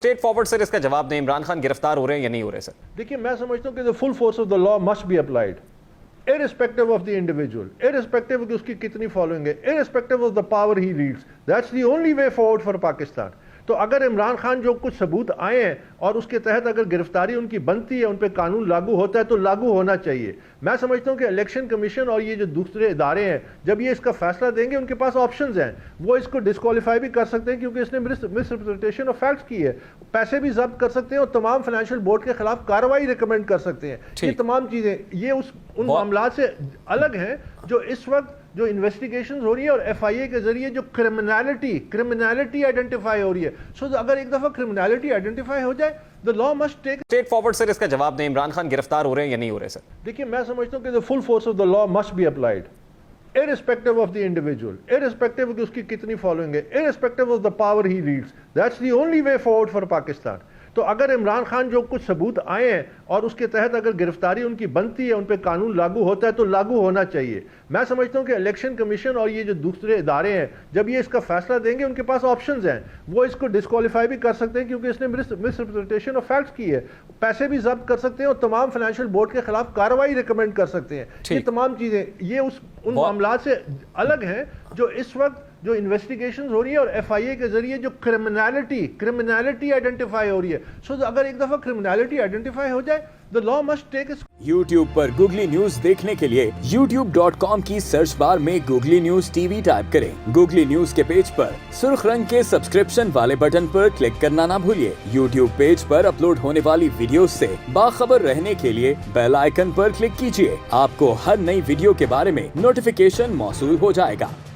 Street forward sir اس کا جواب دیں، عمران خان گرفتار ہو رہے ہیں یا نہیں ہو رہے سر؟ دیکھیے میں سمجھتا ہوں کہ the full force of the law must be applied irrespective of the individual, irrespective کہ اس کی کتنی فالوئنگ ہے, irrespective of the power he wields. That's the only way forward for Pakistan. تو اگر عمران خان جو کچھ ثبوت آئے ہیں اور اس کے تحت اگر گرفتاری ان کی بنتی ہے, ان پہ قانون لاگو ہوتا ہے تو لاگو ہونا چاہیے. میں سمجھتا ہوں کہ الیکشن کمیشن اور یہ جو دوسرے ادارے ہیں جب یہ اس کا فیصلہ دیں گے ان کے پاس آپشنز ہیں, وہ اس کو ڈسکوالیفائی بھی کر سکتے ہیں کیونکہ اس نے مس ریپرزنٹیشن آف فیکٹس کی ہے, پیسے بھی ضبط کر سکتے ہیں اور تمام فائنینشیل بورڈ کے خلاف کارروائی ریکمینڈ کر سکتے ہیں. یہ تمام چیزیں یہ ان معاملات سے الگ ہیں جو اس وقت جو انویسٹیگیشنز ہو رہی ہے اور ایف آئی اے کے ذریعے جو کرمنالٹی آئیڈینٹیفائی ہو رہی ہے. سو اگر ایک دفعہ کرمنالٹی آئیڈینٹیفائی ہو جائے the law must take. Straight forward sir اس کا جواب دیں، عمران خان گرفتار ہو رہے ہیں یا نہیں ہو رہے سر؟ دیکھیے میں سمجھتا ہوں کہ the full force of the law must be applied irrespective of the individual, irrespective کہ اس کی کتنی فالوئنگ ہے, irrespective of the power he wields. That's the only way forward for Pakistan. تو اگر عمران خان جو کچھ ثبوت آئے ہیں اور اس کے تحت اگر گرفتاری ان کی بنتی ہے, ان پہ قانون لاگو ہوتا ہے تو لاگو ہونا چاہیے. میں سمجھتا ہوں کہ الیکشن کمیشن اور یہ جو دوسرے ادارے ہیں جب یہ اس کا فیصلہ دیں گے ان کے پاس آپشنز ہیں, وہ اس کو ڈسکوالیفائی بھی کر سکتے ہیں کیونکہ اس نے مس ریپرزنٹیشن آف فیکٹس کی ہے, پیسے بھی ضبط کر سکتے ہیں اور تمام فائنینشیل بورڈ کے خلاف کارروائی ریکمینڈ کر سکتے ہیں. یہ تمام چیزیں یہ ان معاملات سے الگ ہیں جو اس وقت جو انویسٹیگیشنز ہو رہی ہے اور ایف آئی اے کے ذریعے جو کرمنالٹی آئیڈینٹیفائی ہو رہی ہے. سو اگر ایک دفعہ کرمنالٹی آئیڈینٹیفائی ہو جائے the law must take its. YouTube per googly news دیکھنے کے لیے youtube.com کی سرچ بار میں googly news T V type کریں. گوگلی نیوز کے پیج پر سرخ رنگ کے سبسکرپشن والے بٹن پر کلک کرنا نہ بھولیے. YouTube پیج پر اپلوڈ ہونے والی ویڈیوز سے باخبر رہنے کے لیے بیل آئیکن پر کلک کیجیے. آپ کو ہر نئی ویڈیو کے بارے میں نوٹیفیکیشن موصول ہو جائے گا.